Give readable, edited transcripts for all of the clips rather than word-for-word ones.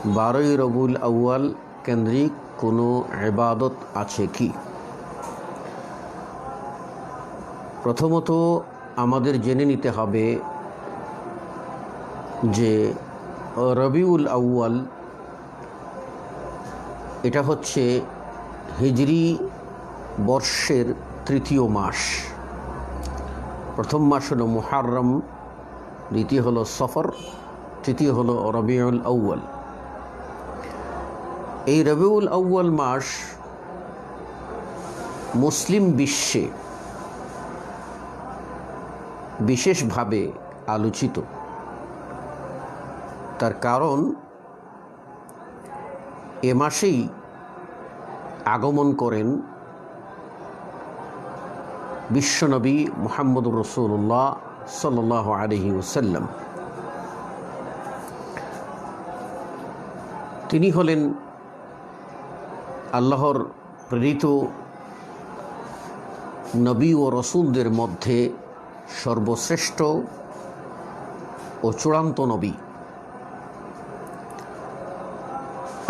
12ই রবিউল আউয়াল কেন্দ্রিক কোনো ইবাদত আছে কি? প্রথমত আমাদের জেনে নিতে হবে যে রবিউল আউয়াল এটা হচ্ছে হিজরি বর্ষের তৃতীয় মাস। প্রথম মাস হলো মুহাররম, দ্বিতীয় হলো সফর, তৃতীয় হলো রবিউল আউয়াল। এই রবিউল আউয়াল মাস মুসলিম বিশ্বে বিশেষভাবে আলোচিত। তার কারণ এ মাসেই আগমন করেন বিশ্বনবী মুহাম্মদুর রাসূলুল্লাহ সাল্লাল্লাহু আলাইহি ওয়াসাল্লাম। তিনি হলেন আল্লাহর প্রেরিত নবী ও রসুলদের মধ্যে সর্বশ্রেষ্ঠ ও চূড়ান্ত নবী।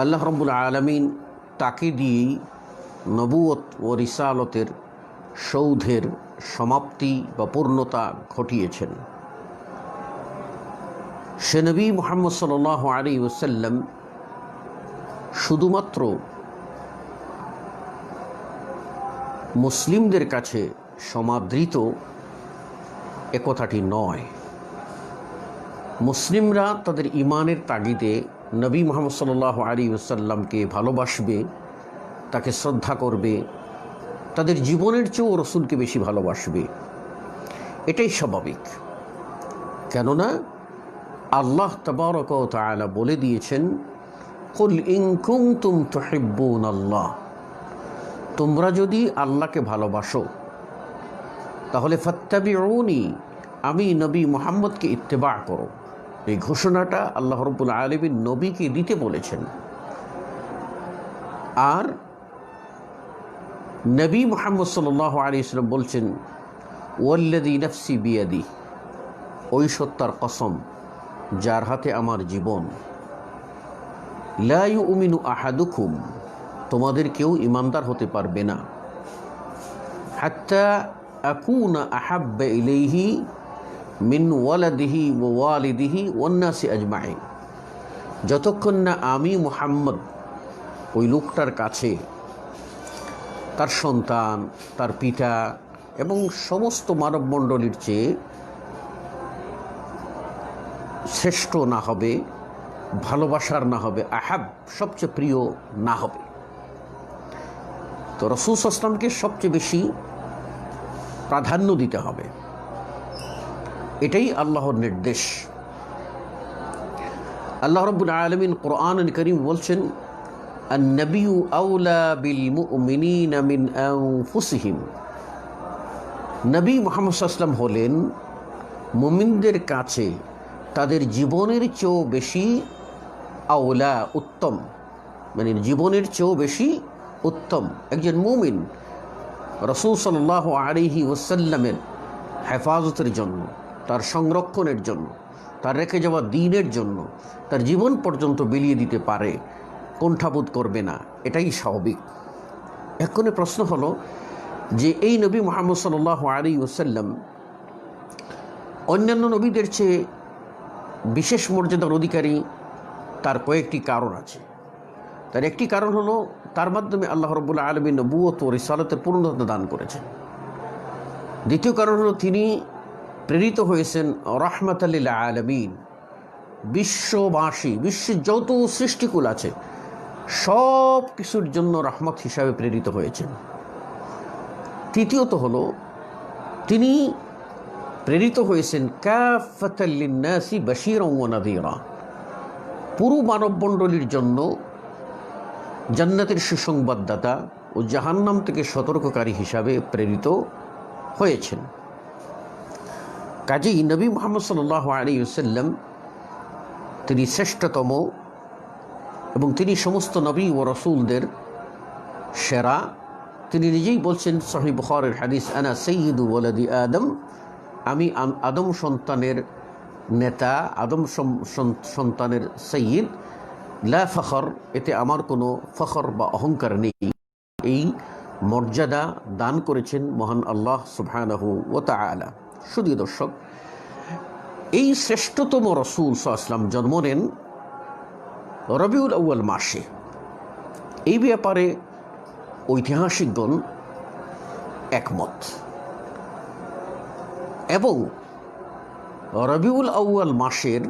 আল্লাহ রাব্বুল আলামিন তাকে দিয়েই নবুয়ত ও রিসালতের সৌধের সমাপ্তি বা পূর্ণতা ঘটিয়েছেন। সে নবী মুহাম্মদ সাল্লাল্লাহু আলাইহি ওয়াসাল্লাম শুধুমাত্র মুসলিমদের কাছে সমাদৃত এ কথাটি নয়। মুসলিমরা তাদের ঈমানের তাগিদে নবী মুহাম্মদ সাল্লাল্লাহু আলাইহি ওয়াসাল্লামকে ভালোবাসবে, তাকে শ্রদ্ধা করবে, তাদের জীবনের চেয়েও রসুলকে বেশি ভালোবাসবে। এটাই স্বাভাবিক। কেননা আল্লাহ তাবারক ওয়া তাআলা বলে দিয়েছেন, কুল ইন কুনতুম তুহিব্বুনাল্লাহ, তোমরা যদি আল্লাহকে ভালোবাসো তাহলে ফাত্তাবিউনি, আমি নবী মুহাম্মদকে ইত্তেবা করো। এই ঘোষণাটা আল্লাহ রাব্বুল আলামিন নবীকে দিতে বলেছেন। আর নবী মুহাম্মদ সাল্লাল্লাহু আলাইহি ওয়াসাল্লাম বলছেন, ওয়াল্লাযী নাফসি বিয়াদি, ওই সত্তার কসম যার হাতে আমার জীবন, লা ইউমিনু আহাদুকুম, তোমাদের কেউ ইমানদার হতে পারবে না, হাত্তা আকুনা আহাব্বা ইলাইহি মিন ওয়ালাদিহি ওয়া ওয়ালিদিহি ওয়ান নাসি আজমাইন, যতক্ষণ না আমি মুহাম্মদ ওই লোকটার কাছে তার সন্তান, তার পিতা এবং সমস্ত মানবমণ্ডলীর চেয়ে শ্রেষ্ঠ না হবে, ভালোবাসার না হবে, আহাব সবচেয়ে প্রিয় না হবে। তো রাসূল সাল্লাল্লাহু আলাইহি ওয়াসাল্লামকে সবচেয়ে বেশি প্রাধান্য দিতে হবে, এটাই আল্লাহর নির্দেশ। আল্লাহ রাব্বুল আলামিন কোরআনুল কারীম বলছেন, আন-নাবিয়্যু আওলা বিল মুমিনিনা মিন আনফুসিহিম, নবী মুহাম্মদ সাল্লাল্লাহু আলাইহি ওয়াসাল্লাম হলেন মুমিনদের কাছে তাদের জীবনের চেয়েও বেশি আওলা, উত্তম, মানে জীবনের চেয়েও বেশি উত্তম। একজন মুমিন রাসূল সাল্লাল্লাহু আলাইহি ওয়াসাল্লামের হেফাজতের জন্য, তার সংরক্ষণের জন্য, তার রেখে যাওয়া দ্বীনের জন্য তার জীবন পর্যন্ত বিলিয়ে দিতে পারে, কুণ্ঠাবোধ করবে না, এটাই স্বাভাবিক। এখন প্রশ্ন হলো যে এই নবী মুহাম্মদ সাল্লাল্লাহু আলাইহি ওয়াসাল্লাম অন্যান্য নবীদের চেয়ে বিশেষ মর্যাদার অধিকারী, তার কয়েকটি কারণ আছে। তার একটি কারণ হলো তার মাধ্যমে আল্লাহ রাব্বুল আলামিন নবুয়ত ও রিসালাতের পূর্ণতা দান করেছেন। দ্বিতীয় কারণ হলো তিনি প্রেরিত হয়েছেন রাহমাতাল লিল আলামিন, বিশ্ববাসী, বিশ্বের যত সৃষ্টিকুল আছে সব কিছুর জন্য রহমত হিসাবে প্রেরিত হয়েছেন। তৃতীয়ত হলো তিনি প্রেরিত হয়েছেন কাফাতাল লিন্নাসি বাশীরান ওয়া নাযীরা, পুরো মানবমণ্ডলীর জন্য জান্নাতের সুসংবাদদাতা ও জাহান্নাম থেকে সতর্ককারী হিসাবে প্রেরিত হয়েছেন। কাজেই নবী মুহাম্মদ সাল্লাল্লাহু আলাইহি ওয়াসাল্লাম তিনি শ্রেষ্ঠতম এবং তিনি সমস্ত নবী ও রসুলদের সেরা। তিনি নিজেই বলছেন সহিহ বুখারীর হাদিস, আনা সাইয়্যিদু ওয়ালাদি আদম, আমি আদম সন্তানের নেতা, আদম সন্তানের সৈয়দ, লা ফখর, এতে আমার কোনো ফখর বা অহংকার নেই। এই মর্যাদা দান করেছেন মহান আল্লাহ সুবহানাহু ওয়া তাআলা। শুধু দর্শক, এই শ্রেষ্ঠতম রসূল সাল্লাল্লাহু আলাইহি ওয়াসাল্লাম জন্ম নেন রবিউল আউয়াল মাসে। এই ব্যাপারে ঐতিহাসিকগণ একমত, এবং রবিউল আউয়াল মাসের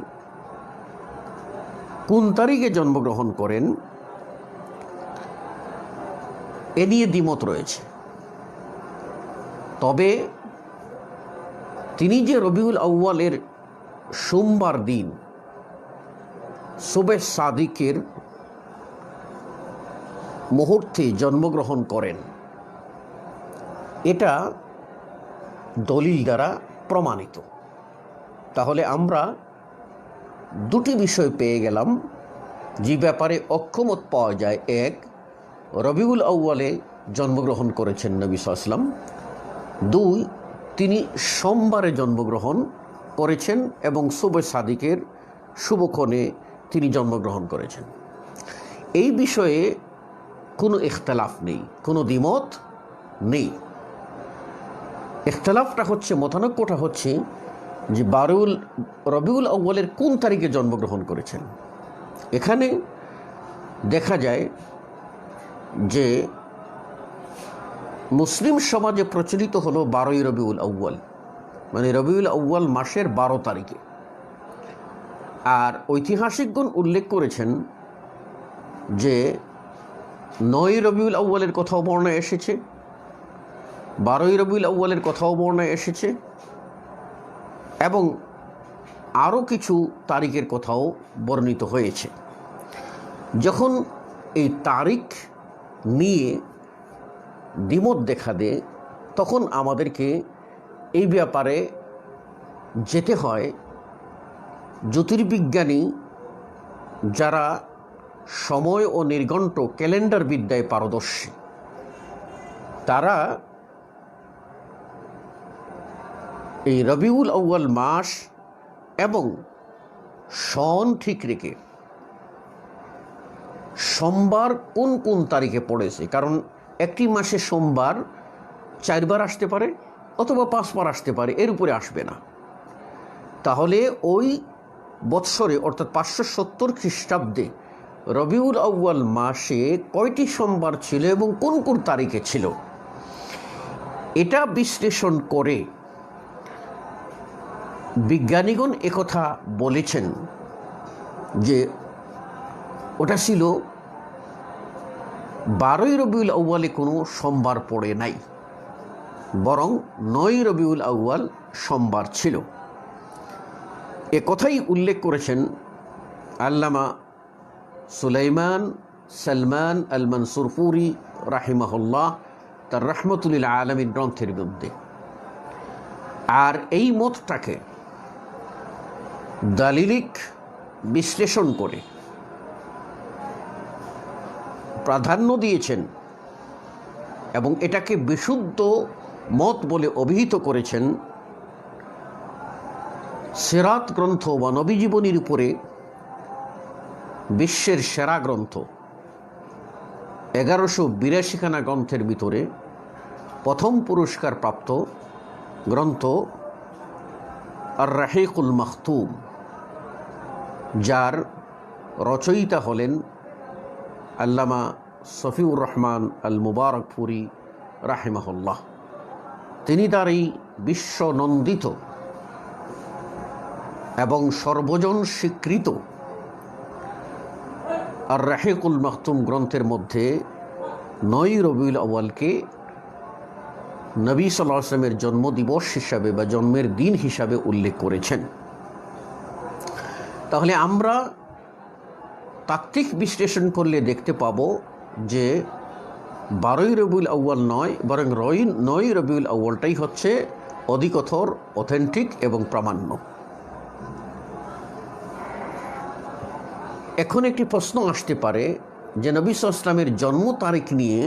কোন তারিখে জন্মগ্রহণ করেন এ নিয়ে দ্বিমত রয়েছে। তবে তিনি যে রবিউল আউয়ালের সোমবার দিন সুবহ সাদিকের মুহূর্তে জন্মগ্রহণ করেন, এটা দলিল দ্বারা প্রমাণিত। তাহলে আমরা দুটি বিষয় পেয়ে গেলাম যে ব্যাপারে অক্ষমত পাওয়া যায়। এক, রবিউল আউয়ালে জন্মগ্রহণ করেছেন নবী সাল্লাল্লাহু আলাইহি ওয়াসাল্লাম। দুই, তিনি সোমবারে জন্মগ্রহণ করেছেন এবং সুবহ সাদিকের শুভক্ষণে তিনি জন্মগ্রহণ করেছেন। এই বিষয়ে কোনো ইখতিলাফ নেই, কোনো দ্বিমত নেই। ইখতিলাফটা হচ্ছে, মতানৈক্যটা হচ্ছে যে রবিউল আউয়ালের কোন তারিখে জন্মগ্রহণ করেছেন। এখানে দেখা যায় যে মুসলিম সমাজে প্রচলিত হলো 12ই রবিউল আউয়াল, মানে রবিউল আউয়াল মাসের 12 তারিখে। আর ঐতিহাসিকগণ উল্লেখ করেছেন যে 9ই রবিউল আউয়ালের কথাও বর্ণনা এসেছে, 12ই রবিউল আউয়ালের কথাও বর্ণনা এসেছে, এবং আরও কিছু তারিখের কথাও বর্ণিত হয়েছে। যখন এই তারিখ নিয়ে দ্বিমত দেখা দেয়, তখন আমাদেরকে এই ব্যাপারে যেতে হয় জ্যোতির্বিজ্ঞানী যারা সময় ও নির্ঘণ্ট ক্যালেন্ডার বিদ্যায় পারদর্শী, তারা এই রবিউল আউয়াল মাস এবং সন ঠিক রেখে সোমবার কোন কোন তারিখে পড়েছে, কারণ একটি মাসে সোমবার 4 বার আসতে পারে অথবা 5 বার আসতে পারে, এর উপরে আসবে না। তাহলে ওই বৎসরে অর্থাৎ 570 খ্রিস্টাব্দে রবিউল আউয়াল মাসে কয়টি সোমবার ছিল এবং কোন কোন তারিখে ছিল, এটা বিশ্লেষণ করে বিজ্ঞানীগণ একথা বলেছেন যে ওটা ছিল 12ই রবিউল আউয়ালে কোনো সোমবার পড়ে নাই, বরং 9ই রবিউল আউয়াল সোমবার ছিল। এ কথাই উল্লেখ করেছেন আল্লামা সুলাইমান সালমান আল মনসুরপুরি রাহিমাহুল্লাহ তার রাহমাতুল লিল আলামিন গ্রন্থের মধ্যে। আর এই মতটাকে দালিলিক বিশ্লেষণ করে প্রাধান্য দিয়েছেন এবং এটাকে বিশুদ্ধ মত বলে অভিহিত করেছেন সিরাত গ্রন্থ বা নবী জীবনীর উপরে বিশ্বের সেরা গ্রন্থ 1182খানা গ্রন্থের ভিতরে প্রথম পুরস্কার প্রাপ্ত গ্রন্থ আর রাহিকুল মাখতুম, যার রচয়িতা হলেন আল্লামা সফিউর রহমান আল মুবারকপুরি রাহিমাহুল্লাহ। তিনি তার এই বিশ্বনন্দিত এবং সর্বজন স্বীকৃত আর রাহিকুল মাখতুম গ্রন্থের মধ্যে 9ই রবিউল আউয়ালকে নবী সাল্লাল্লাহু আলাইহি ওয়াসাল্লামের জন্মদিবস হিসাবে বা জন্মের দিন হিসাবে উল্লেখ করেছেন। তাহলে আমরা তাত্ত্বিক বিশ্লেষণ করলে দেখতে পাব যে 12ই রবিউল আউয়াল নয়, বরং 9ই রবিউল আউয়ালটাই হচ্ছে অধিকতর অথেন্টিক এবং প্রামাণ্য। এখন একটি প্রশ্ন আসতে পারে যে নবী সাল্লাল্লাহু আলাইহি ওয়াসাল্লামের জন্ম তারিখ নিয়ে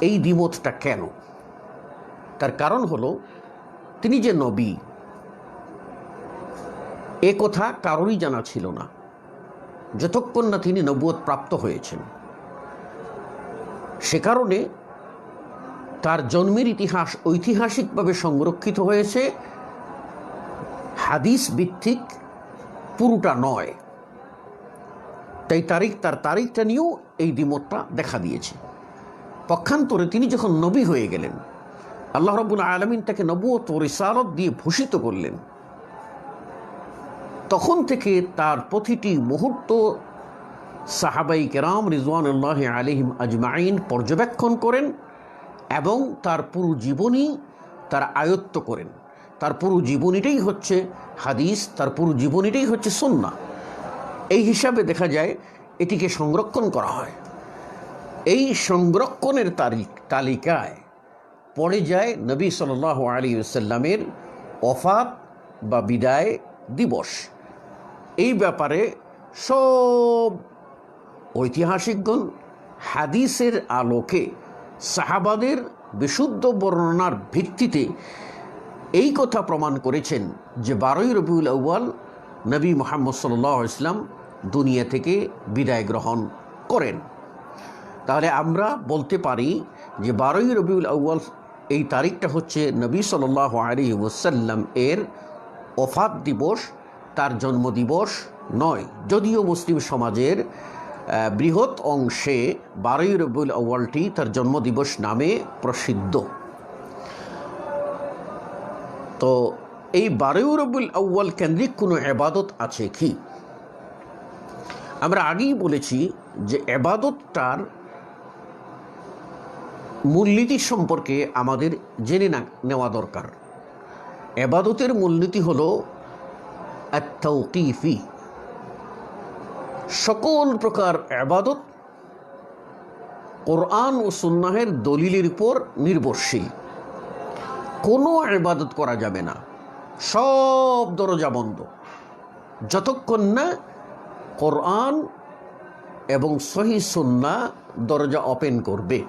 এই দ্বিমতটা কেন? তার কারণ হলো তিনি যে নবী, এ কথা কারোরই জানা ছিল না। যতক্ষণ না তিনি নবুয়ত প্রাপ্ত হয়েছেন। সে কারণে তার জন্মের ইতিহাস ঐতিহাসিকভাবে সংরক্ষিত হয়েছে, হাদিস ভিত্তিক পুরোটা নয়। তাই তার তারিখটা নিয়েও এই দ্বিমতটা দেখা দিয়েছে। পক্ষান্তরে তিনি যখন নবী হয়ে গেলেন, আল্লাহ রাব্বুল আলামিন তাকে নবুয়ত ও রিসালত দিয়ে ভূষিত করলেন, তখন থেকে তার প্রতিটি মুহূর্ত সাহাবাই কেরাম রিজওয়ানুল্লাহি আলাইহিম আজমাইন পর্যবেক্ষণ করেন এবং তার পুরো জীবনী তারা আয়ত্ত করেন। তার পুরো জীবনীটাই হচ্ছে হাদিস, তার পুরো জীবনীটাই হচ্ছে সুন্নাহ। এই হিসাবে দেখা যায় এটিকে সংরক্ষণ করা হয়। এই সংরক্ষণের তালিকায় পড়ে যায় নবী সাল্লাল্লাহু আলাইহি ওয়াসাল্লামের ওফাত বা বিদায় দিবস। এই ব্যাপারে সব ঐতিহাসিকগণ হাদিসের আলোকে সাহাবাদের বিশুদ্ধ বর্ণনার ভিত্তিতে এই কথা প্রমাণ করেছেন যে 12ই রবিউল আউয়াল নবী মুহাম্মদ সাল্লাল্লাহু আলাইহি ওয়াসাল্লাম দুনিয়া থেকে বিদায় গ্রহণ করেন। তাহলে আমরা বলতে পারি যে 12ই রবিউল আউয়াল এই তারিখটা হচ্ছে নবী সাল্লাল্লাহু আলাইহি ওয়াসাল্লাম এর ওফাত দিবস, তার জন্মদিবস নয়। যদিও মুসলিম সমাজের বৃহৎ অংশে 12ই রবিউল আউয়ালটি তার জন্মদিবস নামে প্রসিদ্ধ। তো এই 12ই রবিউল আউয়াল কেন্দ্রিক কোনো ইবাদত আছে কি? আমরা আগেই বলেছি যে ইবাদতটার মূলনীতি সম্পর্কে আমাদের জেনে নেওয়া দরকার। ইবাদতের মূলনীতি হলো আত-তাওকীফি। সকল প্রকার ইবাদত কোরআন ও সুন্নাহের দলিলের উপর নির্ভরশীল। কোনো ইবাদত করা যাবে না, সব দরজা বন্ধ যতক্ষণ না কোরআন এবং সহিহ সুন্নাহ দরজা ওপেন করবে।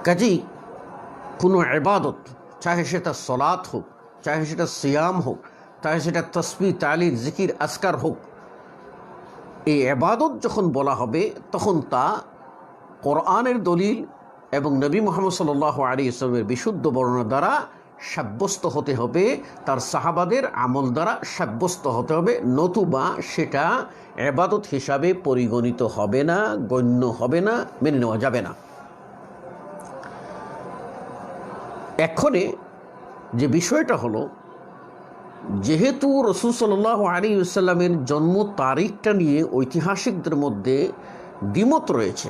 কাজেই কোনো ইবাদত, চাহে সেটা সলাত হোক, চাহে সেটা সিয়াম হোক, চাহে সেটা তসবিহ তাহলিল জিকির আজকার হোক, এই ইবাদত যখন বলা হবে তখন তা কোরআনের দলিল এবং নবী মুহাম্মদ সাল্লাল্লাহু আলাইহি ওয়াসাল্লামের বিশুদ্ধ বর্ণনা দ্বারা সাব্যস্ত হতে হবে, তার সাহাবাদের আমল দ্বারা সাব্যস্ত হতে হবে, নতুবা সেটা ইবাদত হিসাবে পরিগণিত হবে না, গণ্য হবে না, মেনে নেওয়া যাবে না। এক্ষণে যে বিষয়টা হলো, যেহেতু রাসূল সাল্লাল্লাহু আলাইহি ওয়াসাল্লামের জন্ম তারিখটা নিয়ে ঐতিহাসিকদের মধ্যে দ্বিমত রয়েছে,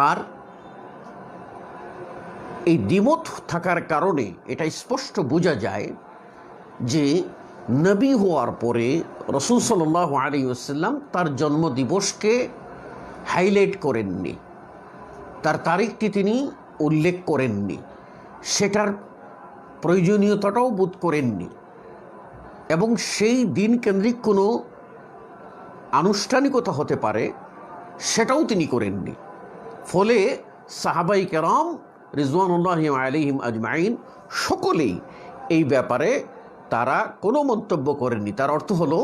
আর এই দ্বিমত থাকার কারণে এটা স্পষ্ট বোঝা যায় যে নবী হওয়ার পরে রাসূল সাল্লাল্লাহু আলাইহি ওয়াসাল্লাম তার জন্মদিবসকে হাইলাইট করেননি, তার তারিখটি তিনি উল্লেখ করেননি, সেটার প্রয়োজনীয়তাটাও বোধ করেননি, এবং সেই দিন কেন্দ্রিক কোনো আনুষ্ঠানিকতা হতে পারে সেটাও তিনি করেননি। ফলে সাহাবাই কেরাম রিজওয়ানুল্লাহি আলাইহিম আজমাইন সকলেই এই ব্যাপারে তারা কোনো মন্তব্য করেননি। তার অর্থ হলো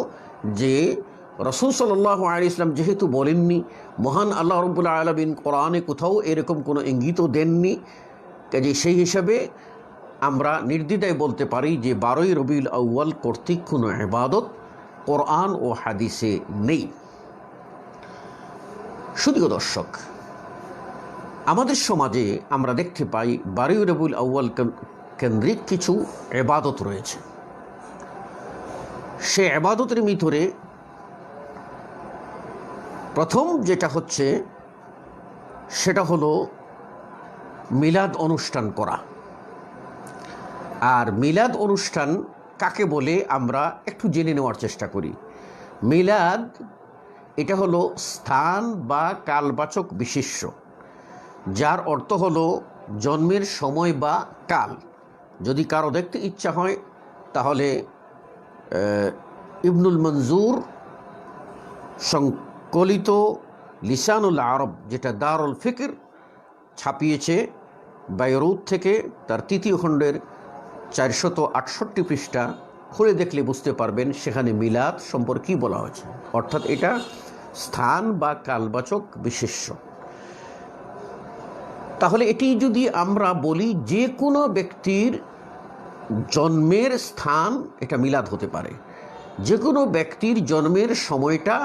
যে রাসূল সাল্লাল্লাহু আলাইহি ওয়াসাল্লাম যেহেতু বলেননি, মহান আল্লাহ রাব্বুল আলামিন কোরআনে কোথাও এরকম কোনো ইঙ্গিতও দেননি, কাজে সেই হিসাবে আমরা নির্দ্বিধায় বলতে পারি যে 12ই রবিউল আউয়াল কর্তৃক কোনো ইবাদত কোরআন ও হাদিসে নেই। শুধু দর্শক, আমাদের সমাজে আমরা দেখতে পাই 12ই রবিউল আউয়াল কেন্দ্রিক কিছু ইবাদত রয়েছে। সে ইবাদতের ভিতরে প্রথম যেটা হচ্ছে সেটা হলো মিলাদ অনুষ্ঠান করা। আর মিলাদ অনুষ্ঠান কাকে বলে আমরা একটু জেনে নেওয়ার চেষ্টা করি। মিলাদ এটা হলো স্থান বা কালবাচক বিশেষ্য, যার অর্থ হলো জন্মের সময় বা কাল। যদি কারো দেখতে ইচ্ছা হয় তাহলে ইবনুল মনজুর সংকলিত লিসানুল আরব, যেটা দারুল ফিকর ছাপিয়েছে বাইরুত থেকে, তার তৃতীয় খণ্ডের 468 পৃষ্ঠা খুলে দেখলে বুঝতে পারবেন সেখানে মিলাদ সম্পর্কে কী বলা হয়েছে, অর্থাৎ এটা স্থান বা কালবাচক বিশেষ্য। তাহলে এটি যদি আমরা বলি যে কোনো ব্যক্তির জন্মের স্থান, এটা মিলাদ হতে পারে, যে কোনো ব্যক্তির জন্মের সময়টা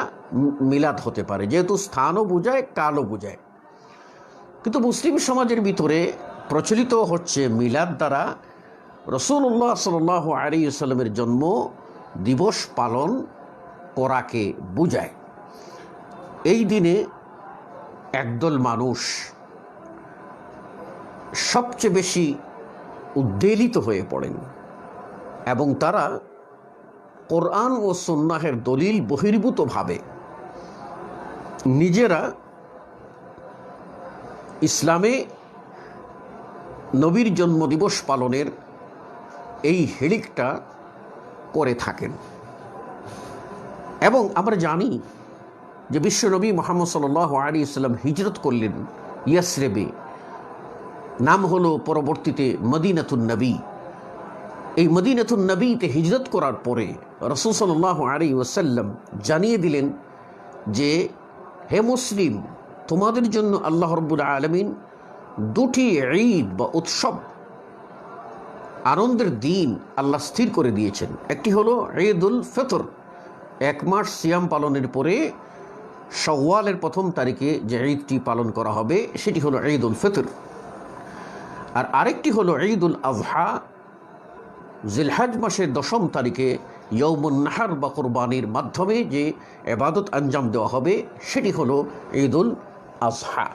মিলাদ হতে পারে, যেহেতু স্থানও বোঝায় কালও বোঝায়। কিন্তু মুসলিম সমাজের ভিতরে প্রচলিত হচ্ছে মিলাদ দ্বারা রাসূলুল্লাহ সাল্লাল্লাহু আলাইহি ওয়াসাল্লামের জন্ম দিবস পালন করাকে বোঝায়। এই দিনে একদল মানুষ সবচেয়ে বেশি উদ্বেলিত হয়ে পড়েন এবং তারা কোরআন ও সুন্নাহের দলিল বহির্ভূতভাবে নিজেরা ইসলামে নবীর জন্মদিবস পালনের এই হেলিকটা করে থাকেন। এবং আমরা জানি যে বিশ্বনবী মুহাম্মদ সাল্লাল্লাহু আলাইহি ওয়াসাল্লাম হিজরত করলেন ইয়াসরিবে, নাম হলো পরবর্তীতে মদিনাতুন নবী। এই মদিনাতুন নবীতে হিজরত করার পরে রাসূল সাল্লাল্লাহু আলাইহি ওয়াসাল্লাম জানিয়ে দিলেন যে হে মুসলিম, তোমাদের জন্য আল্লাহ রাব্বুল আলামিন দুটি ঈদ বা উৎসব, আনন্দের দিন আল্লাহ স্থির করে দিয়েছেন। একটি হলো ঈদুল ফিতর, এক মাস সিয়াম পালনের পরে শাওয়ালের প্রথম তারিখে যে ঈদটি পালন করা হবে সেটি হলো ঈদুল ফিতর। আর আরেকটি হলো ঈদুল আযহা, জিলহজ মাসের 10ম তারিখে ইয়াউমুন নাহর বা কোরবানির মাধ্যমে যে ইবাদত আঞ্জাম দেওয়া হবে সেটি হলো ঈদুল আযহা।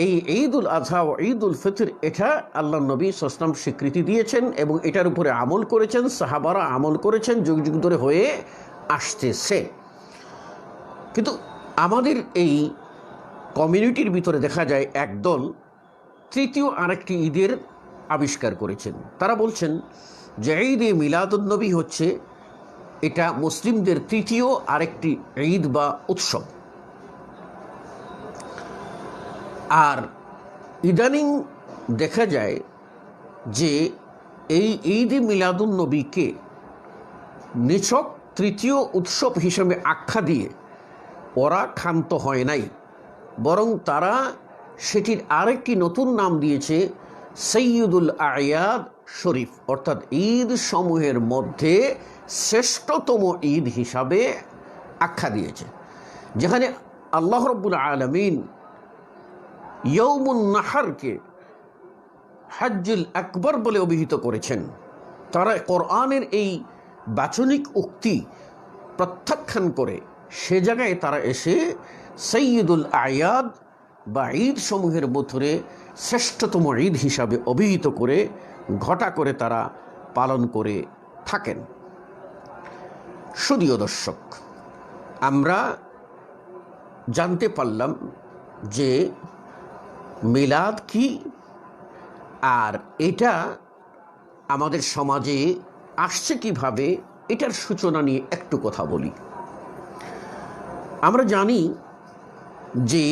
এই ঈদুল আযহা ও ঈদুল ফিতর এটা আল্লাহ নবী সাল্লাল্লাহু আলাইহি ওয়াসাল্লাম স্বীকৃতি দিয়েছেন এবং এটার উপরে আমল করেছেন, সাহাবারা আমল করেছেন, যুগ যুগ ধরে হয়ে আসতেছে। কিন্তু আমাদের এই কমিউনিটির ভিতরে দেখা যায় একদল তৃতীয় আরেকটি ঈদের আবিষ্কার করেছেন। তারা বলছেন যে ঈদে মিলাদুন্নবী হচ্ছে এটা মুসলিমদের তৃতীয় আরেকটি ঈদ বা উৎসব। আর ইদানিং দেখা যায় যে এই ঈদে মিলাদুন্নবীকে নিছক তৃতীয় উৎসব হিসেবে আখ্যা দিয়ে ওরা ক্ষান্ত হয় নাই, বরং তারা সেটির আরেকটি নতুন নাম দিয়েছে সৈয়দুল আয়াদ শরীফ, অর্থাৎ ঈদ সমূহের মধ্যে শ্রেষ্ঠতম ঈদ হিসাবে আখ্যা দিয়েছে, যেখানে আল্লাহ রাব্বুল আলামিন ইয়াউমুন নাহরকে হজ্জুল আকবর বলে অভিহিত করেছেন। তারা কোরআনের এই বাচনিক উক্তি প্রত্যাখ্যান করে সে জায়গায় তারা এসে সৈয়দুল আয়াদ বা ঈদ সমূহের মধ্যে শ্রেষ্ঠতম ঈদ হিসাবে অভিহিত করে ঘটা করে তারা পালন করে থাকেন। সুধীয় দর্শক, আমরা জানতে পারলাম যে মিলাদ কি, আর এটা আমাদের সমাজে আসছে কিভাবে, এটার সূচনা নিয়ে একটু কথা বলি। আমরা জানি যে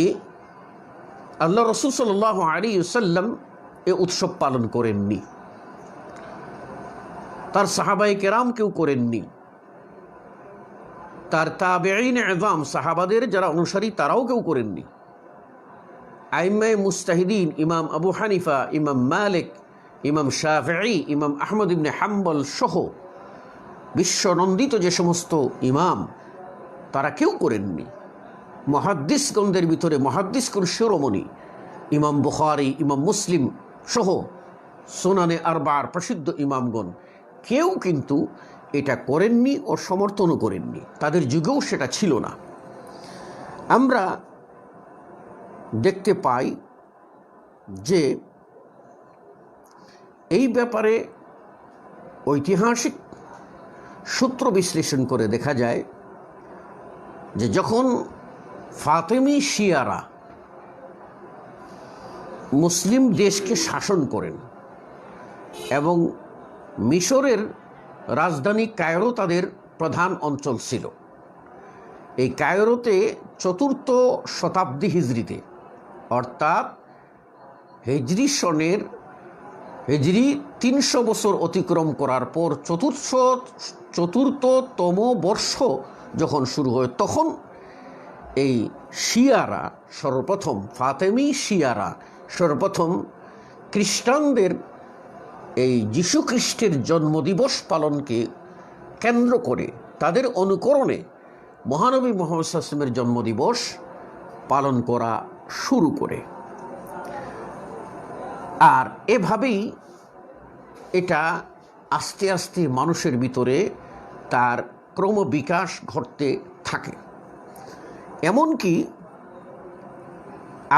আল্লাহ রাসূল সাল্লাল্লাহু আলাইহি ওয়াসাল্লাম এ উৎসব পালন করেননি, তার সাহাবায়ে কেরাম কেউ করেননি, তার তাবেঈন ইযাম সাহাবাদের যারা অনুসারী তারাও কেউ করেননি। আইম্মায়ে মুজতাহিদিন ইমাম আবু হানিফা, ইমাম মালিক, ইমাম শাফিঈ, ইমাম আহমদ ইবনে হাম্বল সহ বিশ্বনন্দিত যে সমস্ত ইমাম তারা কেউ করেননি। মুহাদ্দিসগণদের ভিতরে মুহাদ্দিসকুল শিরোমণি ইমাম বুখারী, ইমাম মুসলিম সহ সুনানে আরবার প্রসিদ্ধ ইমামগণ কেউ কিন্তু এটা করেননি ও সমর্থনও করেননি, তাদের যুগেও সেটা ছিল না। আমরা দেখতে পাই যে এই ব্যাপারে ঐতিহাসিক সূত্র বিশ্লেষণ করে দেখা যায় যে যখন ফাতেমি শিয়ারা মুসলিম দেশকে শাসন করেন এবং মিশরের রাজধানী কায়রো তাদের প্রধান অঞ্চল ছিল, এই কায়রোতে 4th শতাব্দী হিজরিতে অর্থাৎ হিজরি সনের হিজরি 300 বছর অতিক্রম করার পর চতুর্থতম বর্ষ যখন শুরু হয়, তখন এই শিয়ারা সর্বপ্রথম, ফাতেমি শিয়ারা সর্বপ্রথম খ্রিস্টানদের এই যীশু খ্রিস্টের জন্মদিবস পালনকে কেন্দ্র করে তাদের অনুকরণে মহানবী মুহাম্মদ সাল্লাল্লাহু আলাইহি ওয়াসাল্লামের জন্মদিবস পালন করা শুরু করে। আর এভাবেই এটা আস্তে আস্তে মানুষের ভিতরে তার ক্রমবিকাশ ঘটতে থাকে। এমনকি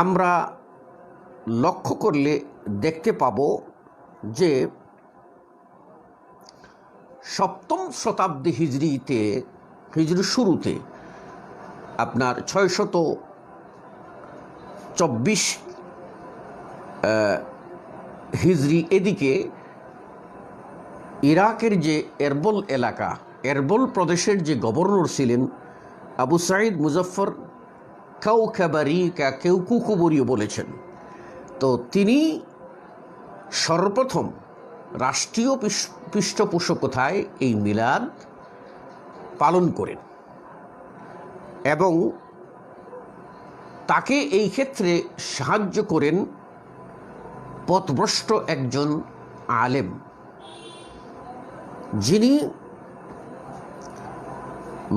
আমরা লক্ষ্য করলে দেখতে পাব যে 7ম শতাব্দী হিজরির শুরুতে আপনার 624 হিজরি এদিকে ইরাকের যে এরবল এলাকা, এরবল প্রদেশের যে গভর্নর ছিলেন আবু সাঈদ মুজফর কাউকাবারি, কেউ কুকুবরিও বলেছেন, তো তিনি সর্বপ্রথম রাষ্ট্রীয় পৃষ্ঠপোষকতায় এই মিলাদ পালন করেন এবং তাকে এই ক্ষেত্রে সাহায্য করেন পথভ্রষ্ট একজন আলেম, যিনি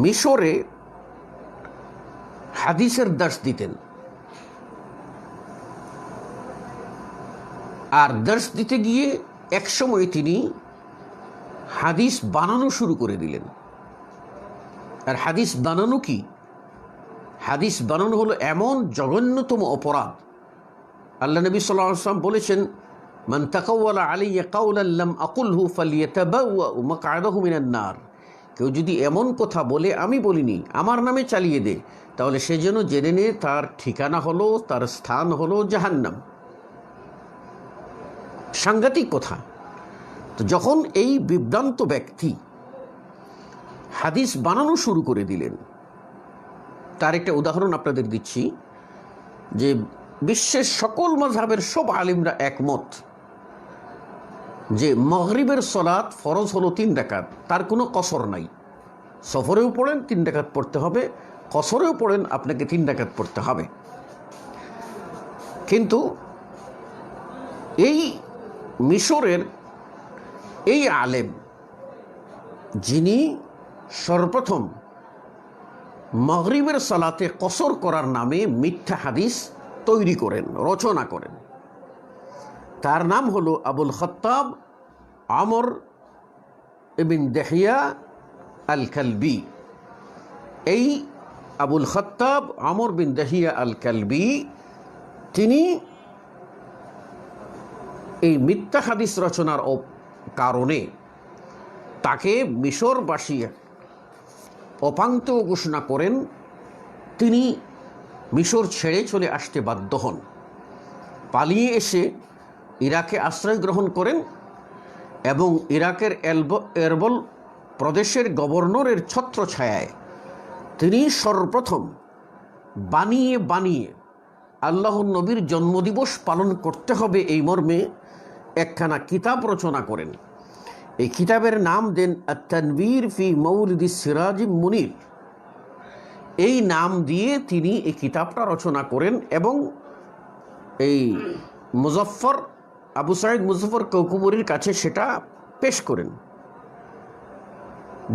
মিশরে হাদিসের দার্স দিতেন। আর দার্স দিতে গিয়ে একসময় তিনি হাদিস বানানো শুরু করে দিলেন। আর হাদিস বানানো কি? হাদিস বানানো হলো এমন জঘন্যতম অপরাধ। আল্লাহ নবী সাল্লাল্লাহু আলাইহি ওয়াসাল্লাম বলেছেন, মান তাকাওয়ালা আলাইয়া কাওলান লাম আকুলহু ফালিয়াতাবাওয়া মাকআদাহু মিনান নার। কেউ যদি এমন কথা বলে আমি বলিনি, আমার নামে চালিয়ে দে, তাহলে সে যেন জেনে নে তার ঠিকানা হলো, তার স্থান হলো জাহান্নাম। সাংঘাতিক কথা। তো যখন এই বিভ্রান্ত ব্যক্তি হাদিস বানানো শুরু করে দিলেন, তার একটা উদাহরণ আপনাদের দিচ্ছি যে বিশ্বের সকল মাযহাবের সব আলিমরা একমত যে মাগরিবের সালাত ফরজ হলো 3 রাকাত, তার কোনো কসর নাই। সফরেও পড়েন 3 রাকাত পড়তে হবে, কসরেও পড়েন আপনাকে 3 রাকাত পড়তে হবে। কিন্তু এই মিশরের এই আলেম, যিনি সর্বপ্রথম মাগরিবের সালাতে কসর করার নামে মিথ্যা হাদিস তৈরি করেন, রচনা করেন, তার নাম হলো আবুল খাত্তাব আমর ইবন দাহিয়া আল কালবি। এই আবুল খাত্তাব আমর বিন দাহিয়া আল কালবি তিনি এই মিথ্যা হাদিস রচনার কারণে তাকে মিশরবাসী অপাঙ্ক্ত ঘোষণা করেন। তিনি মিশর ছেড়ে চলে আসতে বাধ্য হন, পালিয়ে এসে ইরাকে আশ্রয় গ্রহণ করেন এবং ইরাকের এরবল প্রদেশের গভর্নরের ছত্রছায়ায় তিনি সর্বপ্রথম বানিয়ে আল্লাহর নবীর জন্মদিবস পালন করতে হবে এই মর্মে একখানা কিতাব রচনা করেন। এই কিতাবের নাম দেন আত-তানবীর ফি মাউলিদিস সিরাজিম মুনির। এই নাম দিয়ে তিনি এই কিতাবটা রচনা করেন এবং এই আবু সাঈদ মুজফর কাউকুবরির কাছে সেটা পেশ করেন।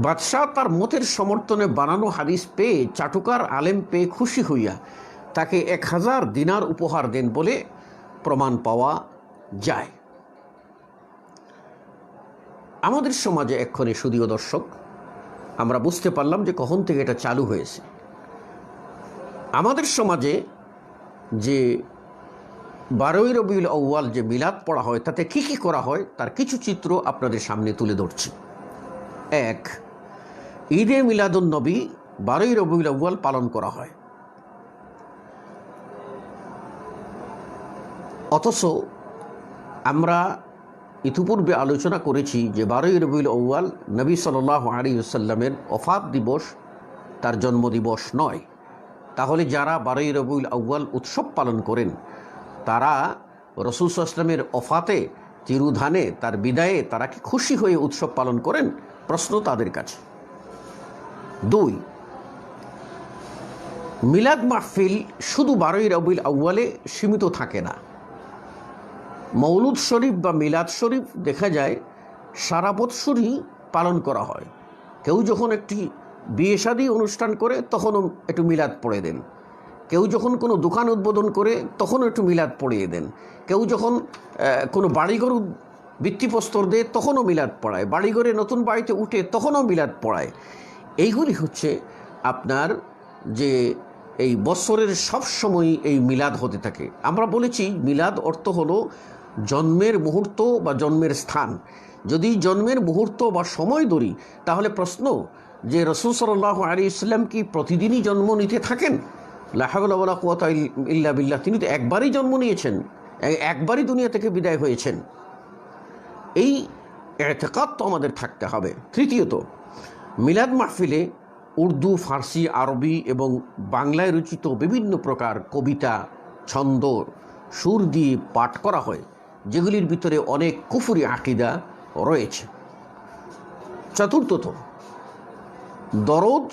বাদশাহ তার মতের সমর্থনে বানানো হাদিস পেয়ে, চাটুকার আলেম পেয়ে খুশি হইয়া তাকে 1000 দিনার উপহার দেন বলে প্রমাণ পাওয়া যায়। আমাদের সমাজে এক্ষণে সুদীয় দর্শক আমরা বুঝতে পারলাম যে কখন থেকে এটা চালু হয়েছে। আমাদের সমাজে যে 12ই রবিউল আউয়াল যে মিলাদ পড়া হয়, তাতে কী কী করা হয় তার কিছু চিত্র আপনাদের সামনে তুলে ধরছি। 1, ঈদে মিলাদুন নবী 12ই রবিউল আউয়াল পালন করা হয়, অথচ আমরা ইতিপূর্বে আলোচনা করেছি যে 12ই রবিউল আউয়াল নবী সাল্লাল্লাহু আলাইহি ওয়াসাল্লামের ওফাত দিবস, তার জন্মদিবস নয়। তাহলে যারা 12ই রবিউল আউয়াল উৎসব পালন করেন তারা রাসূল সাল্লাল্লাহু আলাইহি ওয়াসাল্লামের ওফাতে তিরুধানে, তার বিদায়ে তারা কি খুশি হয়ে উৎসব পালন করেন? প্রশ্ন তাদের কাছে। 2, মিলাদ মাহফিল শুধু 12ই রবিউল আউয়ালে সীমিত থাকে না। মৌলুদ শরীফ বা মিলাদ শরীফ দেখা যায় সারা বৎসরই পালন করা হয়। কেউ যখন একটি বিয়ে শাদী অনুষ্ঠান করে তখনও একটু মিলাদ পড়ে দেন, কেউ যখন কোনো দোকান উদ্বোধন করে তখনও একটু মিলাদ পড়িয়ে দেন, কেউ যখন কোনো বাড়িঘর ভিত্তিপ্রস্তর দেয় তখনও মিলাদ পড়ায়, বাড়িঘরে নতুন বাড়িতে উঠে তখনও মিলাদ পড়ায়। এইগুলি হচ্ছে আপনার যে এই বছরের সব সময় এই মিলাদ হতে থাকে। আমরা বলেছি মিলাদ অর্থ হলো জন্মের মুহূর্ত বা জন্মের স্থান। যদি জন্মের মুহূর্ত বা সময় ধরি তাহলে প্রশ্ন যে রাসূল সাল্লাল্লাহু আলাইহি ওয়াসাল্লাম কি প্রতিদিনই জন্ম নিতে থাকেন? লা হাওলা ওয়ালা কুওয়াতা ইল্লা বিল্লাহ। তিনি তো একবারই জন্ম নিয়েছেন, একবারই দুনিয়া থেকে বিদায় হয়েছেন। এই এতেকাদ তো আমাদের থাকতে হবে। তৃতীয়ত, মিলাদ মাহফিলে উর্দু, ফার্সি, আরবি এবং বাংলায় রচিত বিভিন্ন প্রকার কবিতা, ছন্দ, সুর দিয়ে পাঠ করা হয়, যেগুলির ভিতরে অনেক কুফরি আকিদা রয়েছে। চতুর্থত, দরুদ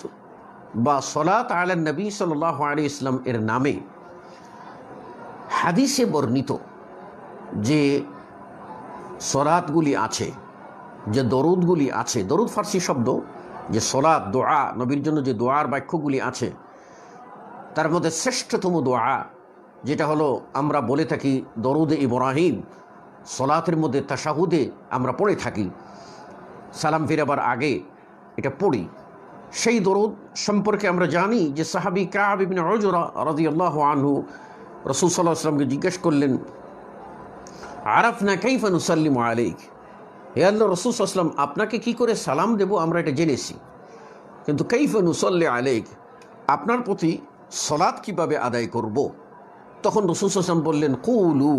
বা সলাত আলা নবী সাল্লাল্লাহু আলাইহি ওয়াসাল্লাম এর নামে হাদিসে বর্ণিত যে সলাতগুলি আছে, যে দরুদগুলি আছে, দরুদ ফার্সি শব্দ, যে সলাত দোয়া, নবীর জন্য যে দোয়ার বাক্যগুলি আছে তার মধ্যে শ্রেষ্ঠতম দোয়া যেটা হলো আমরা বলে থাকি দরুদে ইব্রাহিম, সলাতের মধ্যে তাশাহুদে আমরা পড়ে থাকি, সালাম ফিরাবার আগে এটা পড়ি। সেই দরুদ সম্পর্কে আমরা জানি যে সাহাবী কাব ইবনে উজরা রাদিয়াল্লাহু আনহু রাসূল সাল্লাল্লাহু আলাইহি ওয়াসাল্লামকে জিজ্ঞেস করলেন, আরাফনা কাইফা নুসাল্লিমু আলাইক, হে আল্লাহর রাসূল সাল্লাল্লাহু আলাইহি ওয়াসাল্লাম, আপনাকে কি করে সালাম দেব আমরা এটা জেনেছি, কিন্তু কাইফা নুসাল্লি আলাইক, আপনার প্রতি সালাত কিভাবে আদায় করব? তখন রাসূল সাল্লাল্লাহু আলাইহি ওয়াসাল্লাম বললেন, কুলু,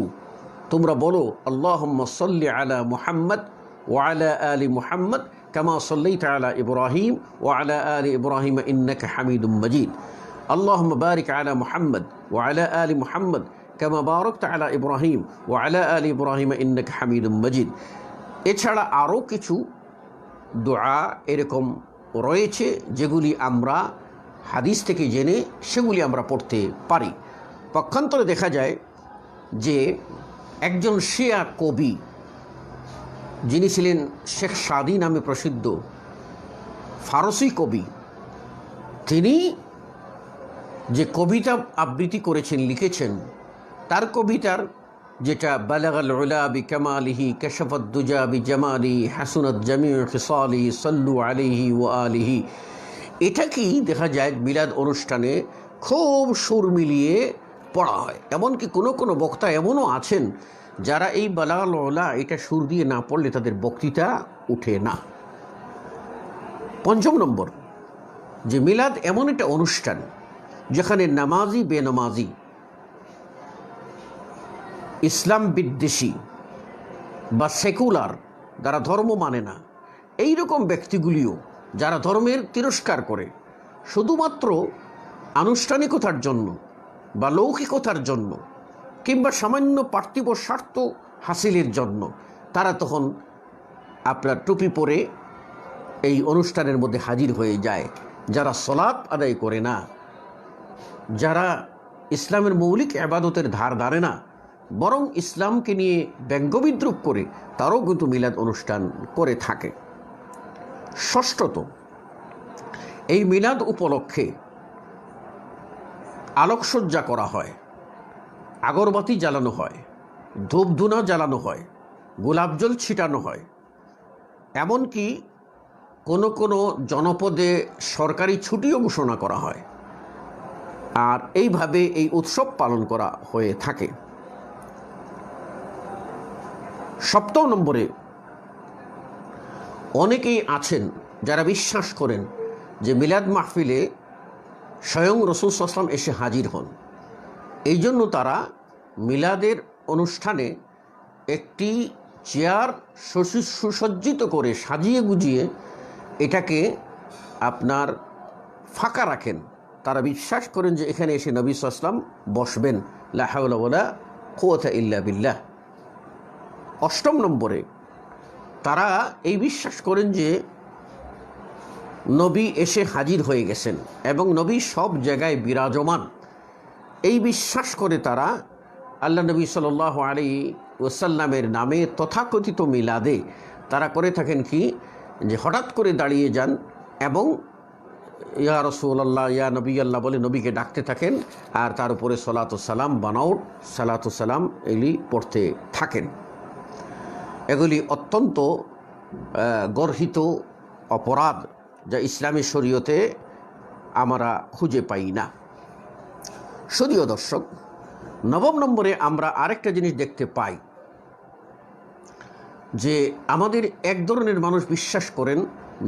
তোমরা বলো, আল্লাহুম্মা সাল্লি আলা মুহাম্মদ ওয়া আলা আলি মুহাম্মদ কামা সাল্লাইতা আলা ইব্রাহিম ওয়া আলা আলি ইব্রাহিম ইন্নাকা হামিদুম মাজিদ, আল্লাহুম্মা বারিক আলা মুহাম্মদ ওয়া আলা আলি মুহাম্মদ কামা বারাকতা আলা ইব্রাহিম ওয়া আলা আলি ইব্রাহিম ইন্নাকা হামিদুম মাজিদ। এছাড়া আরও কিছু দোয়া এরকম রয়েছে যেগুলি আমরা হাদিস থেকে জেনে সেগুলি আমরা পড়তে পারি। পক্ষান্তরে দেখা যায় যে একজন শিয়া কবি, যিনি ছিলেন শেখ সাদি নামে প্রসিদ্ধ ফারসি কবি, তিনি যে কবিতা আবৃত্তি করেছেন, লিখেছেন, তার কবিতার যেটা বালাগাল উলা বিকামালিহি কাশাফাত দুজা বিজামালি হাসুনাত জামিউ খিসালি সাল্লু আলাইহি ওয়া আলিহি, এটা কি দেখা যায় মিলাদ অনুষ্ঠানে খুব সুর মিলিয়ে পড়া হয়। এমনকি কোনো কোনো বক্তা এমনও আছেন যারা এই বালাগাল উলা এটা সুর দিয়ে না পড়লে তাদের বক্তৃতা উঠে না। পঞ্চম নম্বর, যে মিলাদ এমন একটা অনুষ্ঠান যেখানে নামাজি বেনামাজি, ইসলাম বিদ্বেষী বা সেকুলার, যারা ধর্ম মানে না, এই রকম ব্যক্তিগুলিও যারা ধর্মের তিরস্কার করে শুধুমাত্র আনুষ্ঠানিকতার জন্য বা লৌকিকতার জন্য কিংবা সামান্য পার্থিব স্বার্থ হাসিলের জন্য, তারা তখন আপনার টুপি পরে এই অনুষ্ঠানের মধ্যে হাজির হয়ে যায়। যারা সলাত আদায় করে না, যারা ইসলামের মৌলিক ইবাদতের ধার ধারে না, বরং ইসলামকে নিয়ে ব্যঙ্গবিদ্রুপ করে, তারাও কিন্তু মিলাদ অনুষ্ঠান করে থাকে। ষষ্ঠত, এই মিলাদ উপলক্ষে আলোকসজ্জা করা হয়, আগরবাতি জ্বালানো হয়, ধূপধুনা জ্বালানো হয়, গোলাপজল ছিটানো হয়, এমনকি কোনো কোনো জনপদে সরকারি ছুটিও ঘোষণা করা হয়। আর এইভাবে এই উৎসব পালন করা হয়ে থাকে। সপ্তম নম্বরে, অনেকেই আছেন যারা বিশ্বাস করেন যে মিলাদ মাহফিলে স্বয়ং রাসূল সাল্লাল্লাহু আলাইহি ওয়াসাল্লাম এসে হাজির হন। এই জন্য তারা মিলাদের অনুষ্ঠানে একটি চেয়ার সুসজ্জিত করে সাজিয়ে গুজিয়ে এটাকে আপনার ফাঁকা রাখেন। তারা বিশ্বাস করেন যে এখানে এসে নবী সাল্লাল্লাহু আলাইহি ওয়াসাল্লাম বসবেন। লা হাওলা ওয়ালা কুওয়াতা ইল্লা বিল্লাহ। অষ্টম নম্বরে তারা এই বিশ্বাস করেন যে নবী এসে হাজির হয়ে গেছেন এবং নবী সব জায়গায় বিরাজমান। এই বিশ্বাস করে তারা আল্লাহ নবী সাল্লাল্লাহু আলাইহি ওয়াসাল্লামের নামে তথাকথিত মিলাদে তারা করে থাকেন কি, যে হঠাৎ করে দাঁড়িয়ে যান এবং ইয়া রাসূলুল্লাহ ইয়া নবী আল্লাহ বলে নবীকে ডাকতে থাকেন, আর তার উপরে সালাতু সালাম বানাউট সালাতু সালাম এগুলি পড়তে থাকেন। এগুলি অত্যন্ত গর্হিত অপরাধ, যা ইসলামী শরীয়তে আমরা খুঁজে পাই না। শুধুও দর্শক, নবম নম্বরে আমরা আরেকটা জিনিস দেখতে পাই যে আমাদের এক ধরনের মানুষ বিশ্বাস করেন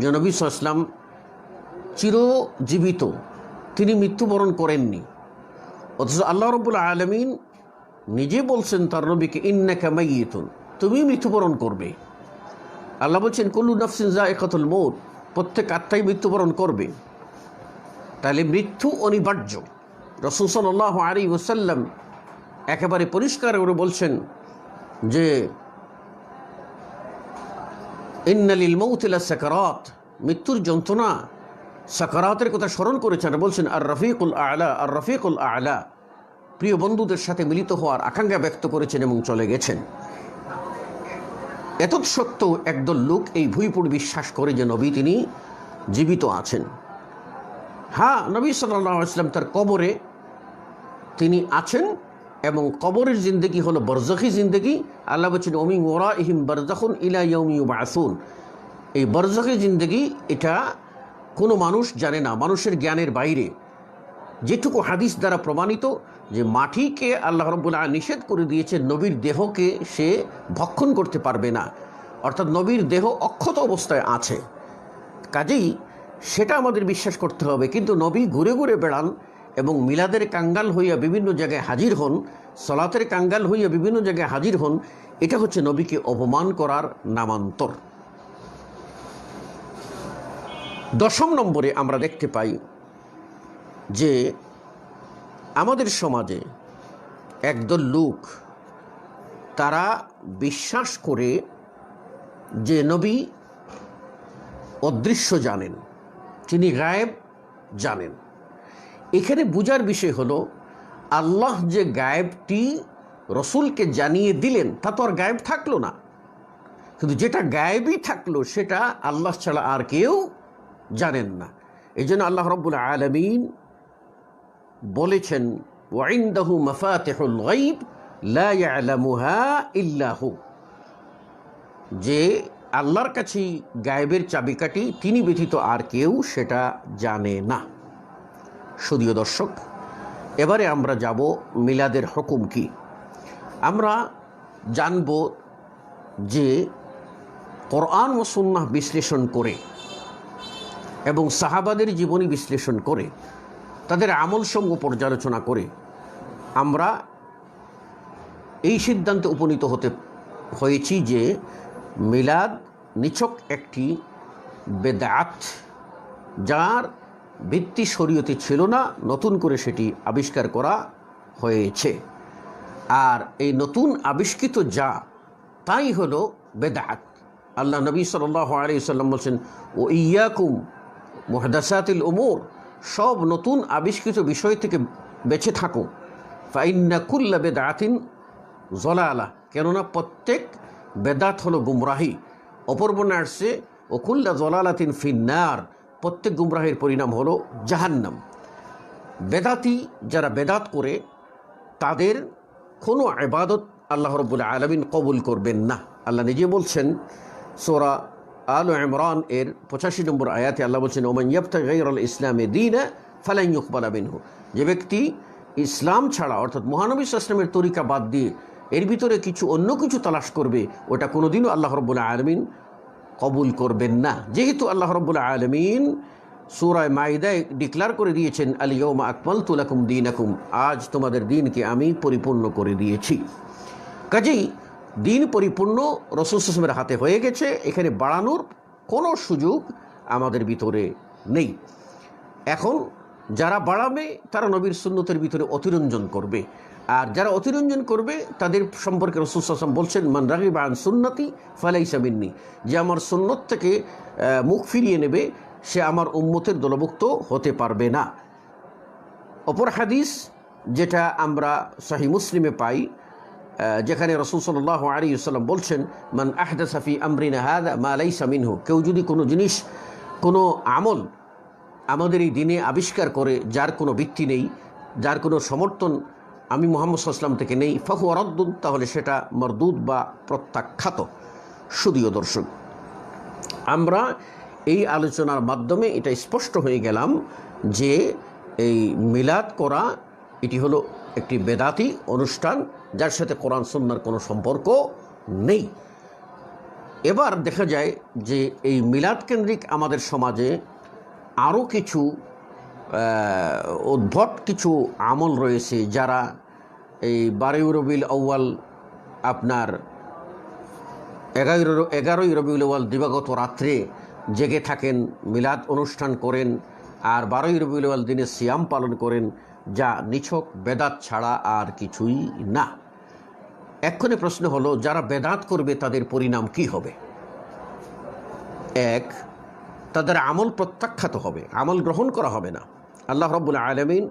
যে নবী সাল্লাল্লাহু আলাইহি ওয়াসাল্লাম চিরজীবিত, তিনি মৃত্যুবরণ করেননি। অথচ আল্লাহ রাব্বুল আলামিন নিজে বলছেন তার নবীকে, ইন্নাকা মাইয়িতুন, তুমি মৃত্যুবরণ করবে। আল্লাহ বলছেন কুল্লু নাফসিন যায়িকাতুল মউত, প্রত্যেক আত্মাই মৃত্যুবরণ করবে। তাহলে মৃত্যু অনিবার্য। রাসূল সাল্লাল্লাহু আলাইহি ওয়াসাল্লাম একেবারে পরিষ্কার করে বলছেন যে ইন্না লিল মাউতি লাসাকারাত, মৃত্যুর যন্ত্রণা, সাকারাতের কথা স্মরণ করেছেন। বলছেন আর রফিকুল আলা, আর রফিকুল আলা, প্রিয় বন্ধুদের সাথে মিলিত হওয়ার আকাঙ্ক্ষা ব্যক্ত করেছেন এবং চলে গেছেন। এতৎ সত্ত্বেও একদল লোক এই ভুইপুর বিশ্বাস করে যে নবী তিনি জীবিত আছেন। হ্যাঁ, নবী সাল্লাল্লাহু আলাইহি ওয়াসাল্লাম তার কবরে তিনি আছেন এবং কবরের জিন্দেগি হলো বরজখী জিন্দেগি। আল্লাহ বলছেন ওমিন ওয়ারাইহিম বারযাখুন ইলা ইয়াউমি ইউবআসুন। এই বরজখী জিন্দেগি এটা কোনো মানুষ জানে না, মানুষের জ্ঞানের বাইরে। যেটুকু হাদিস দ্বারা প্রমাণিত যে মাটিকে আল্লাহ রাব্বুল আলামিন নিষেধ করে দিয়েছে, নবীর দেহকে সে ভক্ষণ করতে পারবে না, অর্থাৎ নবীর দেহ অক্ষত অবস্থায় আছে। কাজেই সেটা আমাদের বিশ্বাস করতে হবে। কিন্তু নবী ঘুরে ঘুরে বেড়ান এবং মিলাদের কাঙ্গাল হইয়া বিভিন্ন জায়গায় হাজির হন, সলাতের কাঙ্গাল হইয়া বিভিন্ন জায়গায় হাজির হন, এটা হচ্ছে নবীকে অপমান করার নামান্তর। দশম নম্বরে আমরা দেখতে পাই যে আমাদের সমাজে একদল লোক তারা বিশ্বাস করে যে নবী অদৃশ্য জানেন, তিনি গায়েব জানেন। এখানে বুঝার বিষয় হলো আল্লাহ যে গায়েবটি রসুলকে জানিয়ে দিলেন তা তো আর গায়েব থাকলো না, কিন্তু যেটা গায়েবই থাকলো সেটা আল্লাহ ছাড়া আর কেউ জানেন না। এই জন্য আল্লাহ রাব্বুল আলামিন বলেছেন ওয়াইনদাহু মাফাতিহুল গায়ব লা ইয়ালামুহা ইল্লা হু, যে আল্লাহর কাছে গায়েবের চাবিকাঠি, তিনি ব্যতীত আর কেউ সেটা জানে না। শুধুও দর্শক, এবারে আমরা যাব মিলাদের হুকুম কি। আমরা জানব যে কোরআন ও সুন্নাহ বিশ্লেষণ করে এবং সাহাবাদের জীবনী বিশ্লেষণ করে তাদের আমলসমূহ পর্যালোচনা করে আমরা এই সিদ্ধান্তে উপনীত হয়েছি যে মিলাদ নিছক একটি বেদাত, যার ভিত্তি শরীয়তে ছিল না, নতুন করে সেটি আবিষ্কার করা হয়েছে। আর এই নতুন আবিষ্কৃত যা, তাই হলো বেদাত। আল্লাহ নবী সাল্লাল্লাহু আলাইহি ওয়াসাল্লাম বলছেন ও ইয়াকুম মুহদাসাতিল উমুর, সব নতুন আবিষ্কৃত বিষয় থেকে বেঁচে থাকো। ফাইন্না কুল্লা বেদাতিন জলালা, কেননা প্রত্যেক বেদাত হলো গুমরাহি। অপর বর্ণে আসছে ও কুল্লা জলালাতিন ফিন্নার, প্রত্যেক গুমরাহির পরিণাম হলো জাহান্নাম। বেদাতি যারা বেদাত করে তাদের কোনো ইবাদত আল্লাহ রাব্বুল আলামিন কবুল করবেন না। আল্লাহ নিজে বলছেন সূরা আল ইমরান এর 85 নম্বর আয়াতে আল্লাহ বলছেন ওমান ইয়াবতাগি গায়রাল ইসলামি দীনা ফালান ইউকবালা মিনহু, যে ব্যক্তি ইসলাম ছাড়া অর্থাৎ মহানবী সাল্লাল্লাহু আলাইহি ওয়াসাল্লামের তরিকা বাদ দিয়ে এর ভিতরে অন্য কিছু তালাশ করবে, ওটা কোনোদিনও আল্লাহ রাব্বুল আলামিন কবুল করবেন না। যেহেতু আল্লাহ রাব্বুল আলামিন সূরা মাইদায় ডিক্লার করে দিয়েছেন আল ইয়াউমা আকমালতু লাকুম দীনাকুম, আজ তোমাদের দিনকে আমি পরিপূর্ণ করে দিয়েছি। কাজেই দিন পরিপূর্ণ রাসূল সাল্লাল্লাহু আলাইহি ওয়াসাল্লামের হাতে হয়ে গেছে, এখানে বাড়ানোর কোনো সুযোগ আমাদের ভিতরে নেই। এখন যারা বাড়াবে তারা নবীর সুন্নতের ভিতরে অতিরঞ্জন করবে, আর যারা অতিরঞ্জন করবে তাদের সম্পর্কে রাসূল সাল্লাল্লাহু আলাইহি ওয়াসাল্লাম বলছেন, মান রাগিবা আন সুন্নতি ফালাইসা মিন্নি, যে আমার সুন্নত থেকে মুখ ফিরিয়ে নেবে সে আমার উম্মতের দলভুক্ত হতে পারবে না। অপর হাদিস যেটা আমরা সহিহ মুসলিমে পাই, যেখানে রাসূল সাল্লাল্লাহু আলাইহি ওয়াসাল্লাম বলছেন, মান আহদাসা ফি আমরিনা হাযা মা লাইসা মিনহু, কেউ যদি কোনো জিনিস কোনো আমল আমাদের এই দিনে আবিষ্কার করে যার কোনো ভিত্তি নেই, যার কোনো সমর্থন আমি মুহাম্মদ সাল্লাল্লাহু আলাইহি ওয়াসাল্লাম থেকে নেই, ফাহুয়া রাদ্দুন, তাহলে সেটা মরদুদ বা প্রত্যাখ্যাত। শুধুও দর্শক, আমরা এই আলোচনার মাধ্যমে এটা স্পষ্ট হয়ে গেলাম যে এই মিলাদ করা এটি হলো একটি বেদাতি অনুষ্ঠান, যার সাথে কোরআন সুন্নাহর কোনো সম্পর্ক নেই। এবার দেখা যায় যে এই মিলাদ কেন্দ্রিক আমাদের সমাজে আরও কিছু উদ্ভট কিছু আমল রয়েছে, যারা এই 12 রবিউল আউয়াল আপনার 11ই রবিউল আউয়াল দিবাগত রাত্রে জেগে থাকেন, মিলাদ অনুষ্ঠান করেন, আর 12ই রবিউল আউয়াল দিনে সিয়াম পালন করেন, যা নিছক বেদাত ছাড়া আর কিছুই না। এক্ষণে প্রশ্ন হলো, যারা বেদাত করবে তাদের পরিণাম কি হবে? এক, তাদের আমল প্রত্যাখ্যাত হবে, আমল গ্রহণ করা হবে না। আল্লাহ রাব্বুল আলামিন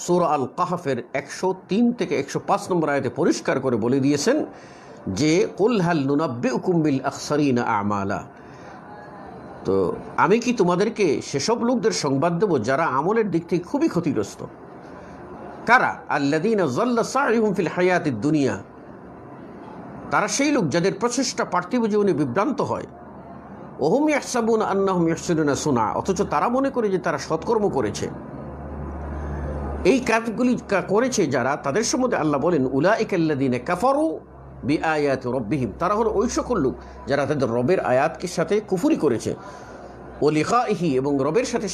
সূরা আল কাহফের 103 থেকে 105 নম্বর আয়াতে পরিষ্কার করে বলে দিয়েছেন যে, কুল হাল নুনাব্বিউকুম বিল আখসারিনা আমালা, তো আমি কি তোমাদেরকে সেসব লোকদের সংবাদ দেব যারা আমলের দিক থেকে খুবই ক্ষতিগ্রস্ত? কারা? আল্লাযীনা যাল্লা সা'য়ুহুম ফিল হায়াতিদ দুনিয়া, তারা সেই লোক যাদের প্রচেষ্টা পার্থিব জীবনে বিভ্রান্ত হয়। ওহুম ইয়াহসাবুনা আন্নাহুম ইহসিনুনা সুনা, অথচ তারা মনে করে যে তারা সৎকর্ম করেছে। এই কাজগুলি করেছে যারা, তাদের সম্বন্ধে আল্লাহ বলেন, উলাইকাল্লাযীনা কাফারু বিআয়াতি রাব্বিহিম, তারা হলো ওই সকল লোক যারা তাদের রবের আয়াতকে সাথে কুফরি করেছে, ও লিকাইহি, এবং রবের সাথে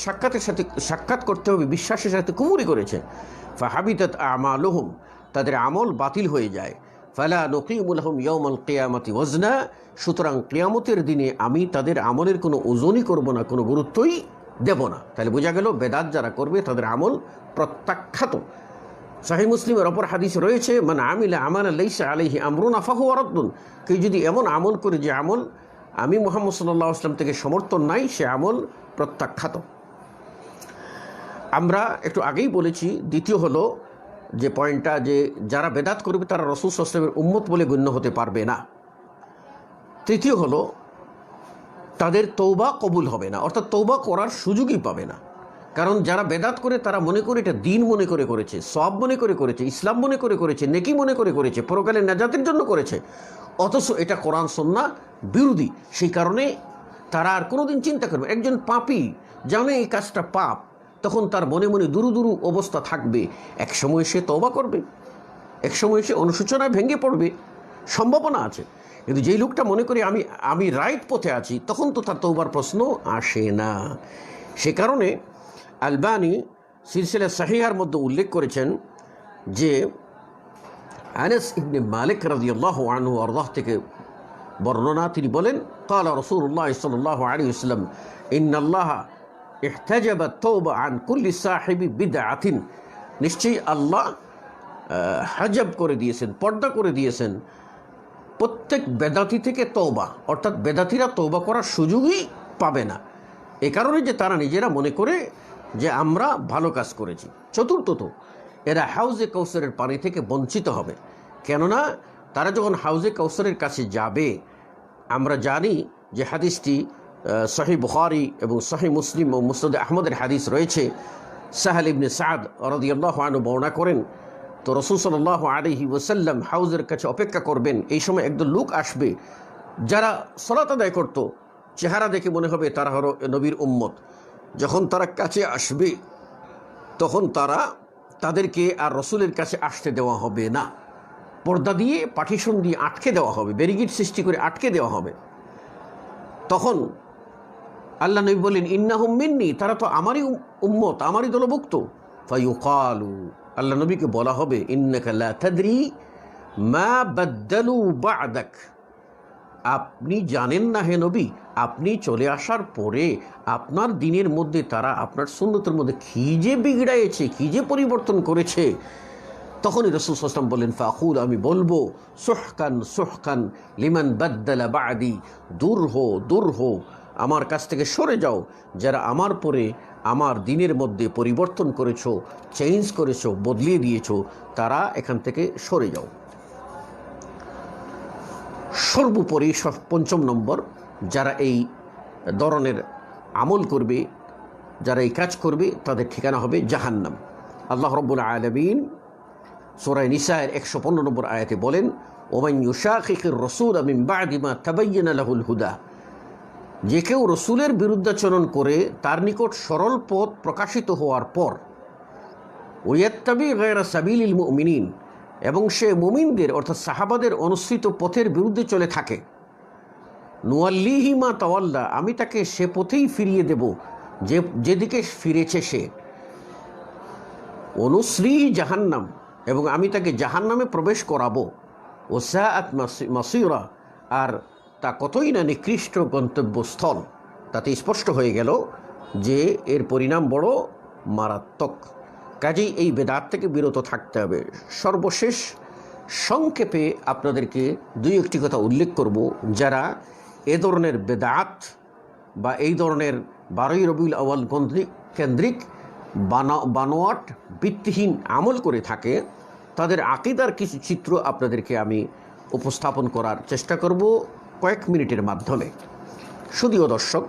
সাক্ষাৎ করতে হবে বিশ্বাসের সাথে কুফরি করেছে। ফাহাবিতাত আমালুহুম, তাদের আমল বাতিল হয়ে যায়। ফালা নুকিমু লাহুম ইয়াউমাল কিয়ামাতি ওয়াজনা, সুতরাং কিয়ামতের দিনে আমি তাদের আমলের কোনো ওজনই করব না, কোনো গুরুত্বই দেব না। তাহলে বোঝা গেল বেদাত যারা করবে তাদের আমল প্রত্যাখ্যাত। সহিহ মুসলিমের অপর হাদিস রয়েছে, মান আমিলা আমালান লাইসা আলাইহি আমরুনা ফাহুয়া রাদ্দুন, কেউ যদি এমন আমল করে যে আমল আমি মুহাম্মদ সাল্লাল্লাহু আলাইহি ওয়াসাল্লাম থেকে সমর্থন নাই, সে আমল প্রত্যাখ্যাত। আমরা একটু আগেই বলেছি, দ্বিতীয় হলো যে পয়েন্টটা, যে যারা বেদাত করবে তারা রাসূল সাল্লাল্লাহু আলাইহি ওয়াসাল্লামের উম্মত বলে গণ্য হতে পারবে না। তৃতীয় হলো, তাদের তৌবা কবুল হবে না, অর্থাৎ তৌবা করার সুযোগই পাবে না। কারণ যারা বেদাত করে তারা মনে করে এটা দিন মনে করে করেছে, সওয়াব মনে করে করেছে, ইসলাম মনে করে করেছে, নেকি মনে করে করেছে, পরকালের নাজাতের জন্য করেছে, অথচ এটা কোরআন সুন্নাহ বিরোধী। সেই কারণে তারা আর কোনোদিন চিন্তা করবে, একজন পাপী জানে এই কাজটা পাপ, তখন তার মনে মনে দুরু দুরু অবস্থা থাকবে, এক সময় সে তওবা করবে, এক সময় সে অনুশোচনায় ভেঙে পড়বে, সম্ভাবনা আছে। কিন্তু যেই লোকটা মনে করে আমি রাইট পথে আছি, তখন তো তার তওবার প্রশ্ন আসে না। সে কারণে আলবানী সিলসিলা সাহিহার মধ্যে উল্লেখ করেছেন যে আনাস ইবনে মালিক রাদিয়াল্লাহু আনহু আরদাহ থেকে বর্ণনা, তিনি বলেন, ক্বালা রাসূলুল্লাহ সাল্লাল্লাহু আলাইহি ওয়াসাল্লাম, ইন্নাল্লাহা ইহতাজাবা তাওবা আন কুল্লি সাহিবি বিদআতিন, নিশ্চয়ই আল্লাহ হাজাব করে দিয়েছেন, পর্দা করে দিয়েছেন প্রত্যেক বেদাতি থেকে তওবা, অর্থাৎ বেদাতিরা তওবা করার সুযোগই পাবে না, এ কারণে যে তারা নিজেরা মনে করে যে আমরা ভালো কাজ করেছি। চতুর্থত, এরা হাউজে কাউসারের পানি থেকে বঞ্চিত হবে, কেননা তারা যখন হাউজে কাউসারের কাছে যাবে, আমরা জানি যে হাদিসটি সহিহ বুখারী এবং সহিহ মুসলিম ও মুসনাদ আহমদের হাদিস রয়েছে। সাহাল ইবনে সাদ রাদিয়াল্লাহু আনহু বর্ণনা করেন, তো রাসূল সাল্লাল্লাহু আলাইহি ওয়াসাল্লাম হাউজের কাছে অপেক্ষা করবেন, এই সময় একদল লোক আসবে যারা সালাত আদায় করত, চেহারা দেখে মনে হবে তারা হলো নবীর উম্মত। যখন তারা কাছে আসবে তখন তাদেরকে আর রসুলের কাছে আসতে দেওয়া হবে না, পর্দা দিয়ে পার্টিশন দিয়ে আটকে দেওয়া হবে, ব্যারিকেড সৃষ্টি করে আটকে দেওয়া হবে। তখন আল্লাহ নবী বলেন, ইন্নাহুম মিন্নি, তারা তো আমারই উম্মত, আমারই দলভুক্ত। ফায়ুকালু, আল্লাহ নবীকে বলা হবে, ইন্নাকা লা তাদরি মা বাদদালু বা'দাক, আপনি জানেন না হে নবী, আপনি চলে আসার পরে আপনার দিনের মধ্যে তারা আপনার সুন্নতের মধ্যে কী যে বিগড়াইছে, কী যে পরিবর্তন করেছে। তখনই রাসূল সাল্লাল্লাহু আলাইহি ওয়াসাল্লাম বললেন, ফাকুল, আমি বলবো, সুহকান সুহকান লিমান বাদ্দালা বাদি, দূর হো দূর হো, আমার কাছ থেকে সরে যাও, যারা আমার পরে আমার দিনের মধ্যে পরিবর্তন করেছো, চেঞ্জ করেছো, বদলিয়ে দিয়েছো, তারা এখান থেকে সরে যাও। সর্বোপরি ৫ম নম্বর, যারা এই ধরনের আমল করবে, যারা এই কাজ করবে, তাদের ঠিকানা হবে জাহান্নাম। আল্লাহ রাব্বুল আলামিন সূরা নিসার ১১৫ নম্বর আয়াতে বলেন, ওমান ইউশাকিকির রাসূল মিন বাদি মা তাবায়্যানা লাহুল হুদা, যে কেউ রসুলের বিরুদ্ধাচরণ করে তার নিকট সরল পথ প্রকাশিত হওয়ার পর, ওয়াত্তাবি গায়রা সাবিলিল মুমিনিন, এবং সে মুমিনদের অর্থাৎ সাহাবাদের অনুসৃত পথের বিরুদ্ধে চলে থাকে, নুয়াল্লিহি মা তাওয়াল্লা, আমি তাকে সে পথেই ফিরিয়ে দেব যেদিকে ফিরেছে সে, অনুশ্রীহি জাহান্নাম, এবং আমি তাকে জাহান্নামে প্রবেশ করাবো, ও সাআত মাসিরা, আর তা কতই না নিকৃষ্ট গন্তব্যস্থল। তাতে স্পষ্ট হয়ে গেল যে এর পরিণাম বড় মারাত্মক। কাজেই এই বেদাত থেকে বিরত থাকতে হবে। সর্বশেষ সংক্ষেপে আপনাদেরকে দুই একটি কথা উল্লেখ করব। যারা এ ধরনের বেদাত বা এই ধরনের 12ই রবিউল আউয়াল কেন্দ্রিক বানোয়াট ভিত্তিহীন আমল করে থাকে, তাদের আকীদার কিছু চিত্র আপনাদেরকে আমি উপস্থাপন করার চেষ্টা করব কয়েক মিনিটের মাধ্যমে। শুধুও দর্শক,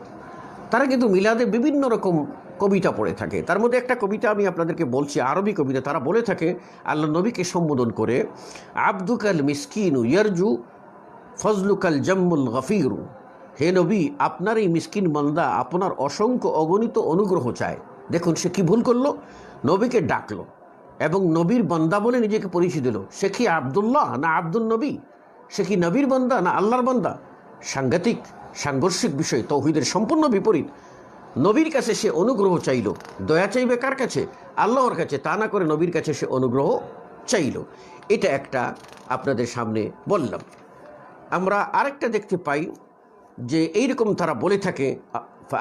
তারা কিন্তু মিলাদে বিভিন্ন রকম কবিতা পড়ে থাকে। তার মধ্যে একটা কবিতা আমি আপনাদেরকে বলছি, আরবি কবিতা। তারা বলে থাকে আল্লাহ নবীকে সম্বোধন করে, আব্দুকাল মিসকিনু ইয়ারজু ফজলুকাল জাম্মুল গফিরু, হে নবী, আপনার এই মিসকিন বান্দা আপনার অসংখ্য অগণিত অনুগ্রহ চায়। দেখুন সে কি ভুল করলো, নবীকে ডাকলো এবং নবীর বান্দা বলে নিজেকে পরিচয় দিল। সে কি আব্দুল্লাহ না আব্দুল নবী? সে কি নবীর বান্দা না আল্লাহর বান্দা? সাংঘাতিক, সাংঘর্ষিক বিষয়, তৌহিদের সম্পূর্ণ বিপরীত। নবীর কাছে সে অনুগ্রহ চাইল, দয়া চাইবে কার কাছে? আল্লাহর কাছে। তা না করে নবীর কাছে সে অনুগ্রহ চাইল। এটা একটা আপনাদের সামনে বললাম। আমরা আরেকটা দেখতে পাই যে এইরকম তারা বলে থাকে,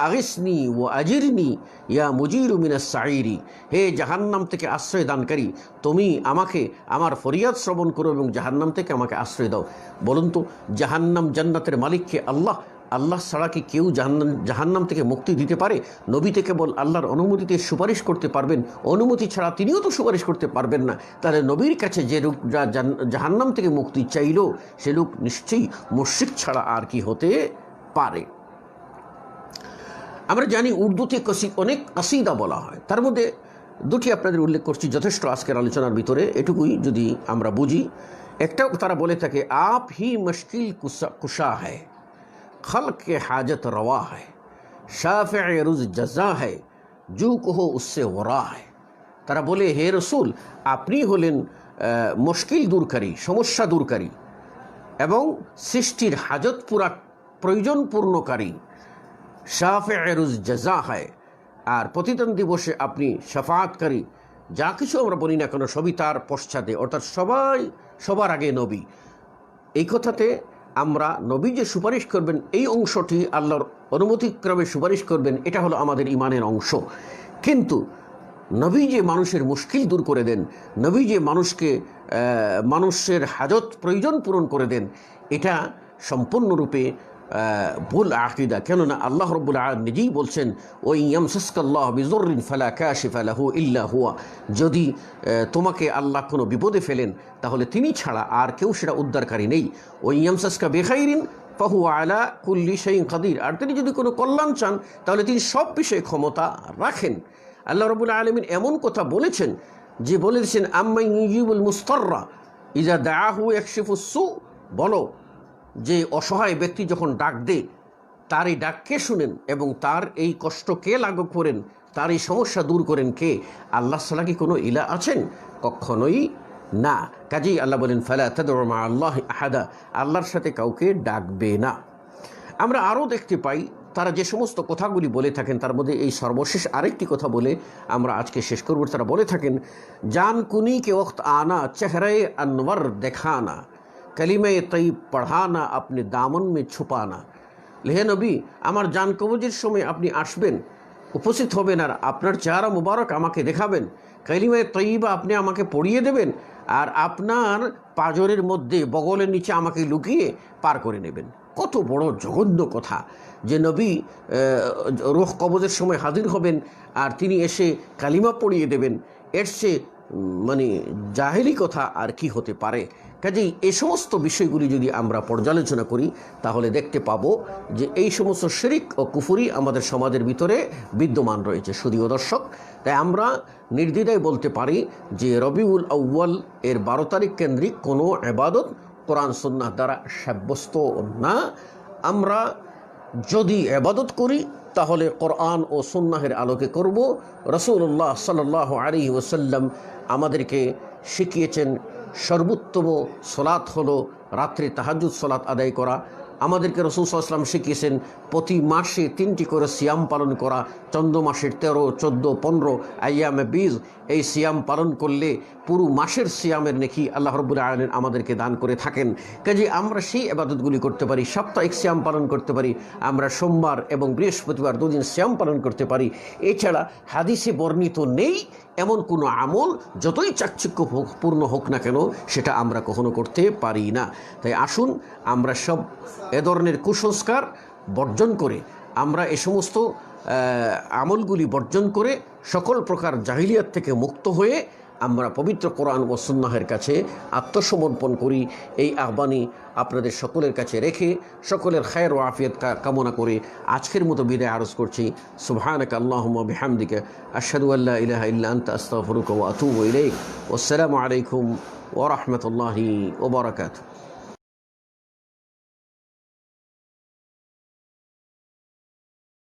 আগিসনি ও আজিরনি ইয়া মুজিরু মিনাস সাইরি, হে জাহান্নাম থেকে আশ্রয় দানকারী, তুমি আমাকে আমার ফরিয়াদ শ্রবণ করো এবং জাহান্নাম থেকে আমাকে আশ্রয় দাও। বলুন তো, জাহান্নাম জান্নাতের মালিককে আল্লাহ, আল্লাহ ছাড়া কি কেউ জাহান্নাম থেকে মুক্তি দিতে পারে? নবী থেকে কেবল আল্লাহর অনুমতিতে সুপারিশ করতে পারবেন, অনুমতি ছাড়া তিনিও তো সুপারিশ করতে পারবেন না। তাহলে নবীর কাছে যে লোক জাহান্নাম থেকে মুক্তি চাইল, সে লোক নিশ্চয়ই মুশরিক ছাড়া আর কি হতে পারে। আমরা জানি উর্দুতে অনেক কাসিদা বলা হয়, তার মধ্যে দুটি আপনাদের উল্লেখ করছি যথেষ্ট আজকের আলোচনার ভিতরে, এটুকুই যদি আমরা বুঝি। একটা তারা বলে থাকে, আপ হি মুশকিল কুশা হ্যায়, खल्क के हाजत रवा है, शाफ़िअ रुज़ जज़ा है, जू कहो उससे वरा है। তারা বলে, হে রসুল, আপনি হলেন মুশকিল দূরকারী, সমস্যা দূরকারী এবং সৃষ্টির হাজত প্রয়োজন পূর্ণকারী। শাফি'ে রুজ জাযা হয়, আর প্রতিদান দিবসে আপনি শাফাআতকারী। যা কিছু আমরা বলি না কেন সবই তার পশ্চাতে, অর্থাৎ সবার আগে নবী। এই কথাতে আমরা নবী যে সুপারিশ করবেন এই অংশটি আল্লাহর অনুমতিক্রমে সুপারিশ করবেন, এটা হলো আমাদের ইমানের অংশ। কিন্তু নবী যে মানুষের মুশকিল দূর করে দেন, নবী যে মানুষের হাজত প্রয়োজন পূরণ করে দেন, এটা সম্পূর্ণরূপে ভুল আকীদা। কেননা আল্লাহ রাব্বুল আলামিন নিজেই বলছেন, ওয়া ইয়ামসাসকাল্লাহু বিযুররিন ফালা কাশিফা লাহু ইল্লা হুয়া, যদি তোমাকে আল্লাহ কোনো বিপদে ফেলেন তাহলে তিনি ছাড়া আর কেউ সেটা উদ্ধারকারী নেই। ওয়া ইয়ামসাসকা বিখাইরিন ফাহুয়া আলা কুল্লি শাইইন কাদির, আর তিনি যদি কোনো কল্যাণ চান তাহলে তিনি সব বিষয়ে ক্ষমতা রাখেন। আল্লাহ রাব্বুল আলামিন এমন কথা বলেছেন যে বলেছেন, আম্মান ইউজিবুল মুস্তাররা ইযা দাআহু ইয়াকশিফুস সু, বলো যে অসহায় ব্যক্তি যখন ডাক দেয় তার এই ডাককে শুনেন এবং তার এই কষ্ট কে লাঘব করেন, তার এই সমস্যা দূর করেন কে? আল্লাহ ছাড়া কি কোনো ইলা আছেন? কখনোই না। কাজেই আল্লাহ বলেন, ফালা তাদউ মা আল্লাহি আহাদা, আল্লাহর সাথে কাউকে ডাকবে না। আমরা আরও দেখতে পাই তারা যে সমস্ত কথাগুলি বলে থাকেন, তার মধ্যে এই সর্বশেষ আরেকটি কথা বলে আমরা আজকে শেষ করব। তারা বলে থাকেন, জান কুনি কে ওয়াক্ত আনা, চেহরায়ে আনওয়ার দেখানা, কলিমে তৈব পড়ানা, আপনি দামন মে ছুপানা। হে নবী, আমার জান কবজের সময় আপনি আসবেন, উপস্থিত হবেন, আর আপনার চেহারা মুবারক আমাকে দেখাবেন, কলিমে তৈবা আপনি আমাকে পড়িয়ে দেবেন, আর আপনার পাঁজরের মধ্যে বগলের নিচে আমাকে লুকিয়ে পার করে নেবেন। কত বড় জঘন্য কথা যে নবী রূহ কবজের সময় হাজির হবেন আর তিনি এসে কালিমা পড়িয়ে দেবেন। এর চেয়ে মানে জাহেলি কথা আর কি হতে পারে। কাজেই এই সমস্ত বিষয়গুলি যদি আমরা পর্যালোচনা করি তাহলে দেখতে পাবো যে এই সমস্ত শিরক ও কুফরি আমাদের সমাজের ভিতরে বিদ্যমান রয়েছে। শুধুও দর্শক, তাই আমরা নির্দ্বিধায় বলতে পারি যে রবিউল আউয়াল এর 12 তারিখ কেন্দ্রিক কোনো ইবাদত কোরআন সুন্নাহ দ্বারা সাব্যস্ত না। আমরা যদি ইবাদত করি তাহলে কোরআন ও সুন্নাহের আলোকে করব। রাসূলুল্লাহ সাল্লাল্লাহু আলাইহি ওয়াসাল্লাম আমাদেরকে শিখিয়েছেন সর্বোত্তম সলাত হলো রাত্রে তাহাজ্জুদ সলাত আদায় করা। আমাদেরকে রাসূল সাল্লাল্লাহু আলাইহি ওয়াসাল্লাম শিখিয়েছেন প্রতি মাসে 3টি করে সিয়াম পালন করা। চন্দ্র মাসের 13, 14, 15 আইয়ামে বীজ এই সিয়াম পালন করলে পুরো মাসের সিয়ামের নেকি আল্লাহ রাব্বুল আলামিন আমাদেরকে দান করে থাকেন। কাজে আমরা সেই ইবাদতগুলি করতে পারি। সাপ্তাহিক সিয়াম পালন করতে পারি। আমরা সোমবার এবং বৃহস্পতিবার 2 দিন সিয়াম পালন করতে পারি। এছাড়া হাদিসে বর্ণিত নেই এমন কোনো আমল যতই চাকচিক্যপূর্ণ হোক না কেন সেটা আমরা কখনো করতে পারি না। তাই আসুন আমরা সব এ ধরনের কুসংস্কার বর্জন করে, আমরা এ সমস্ত আমলগুলি বর্জন করে সকল প্রকার জাহিলিয়াত থেকে মুক্ত হয়ে আমরা পবিত্র কোরআন ও সুন্নাহের কাছে আত্মসমর্পণ করি। এই আহ্বানই আপনাদের সকলের কাছে রেখে সকলের খায়ের ও আফিয়ত কামনা করে আজকের মতো বিদায় আরজ করছি। সুবহানাকা আল্লাহুম্মা বিহামদিকা আশহাদু আল্লা ইলাহা ইল্লা আনতা আস্তাগফিরুকা ওয়া আতুবু ইলাইক। ওয়াসসালামু আলাইকুম ওয়া রাহমাতুল্লাহি ওয়া বারাকাতুহু।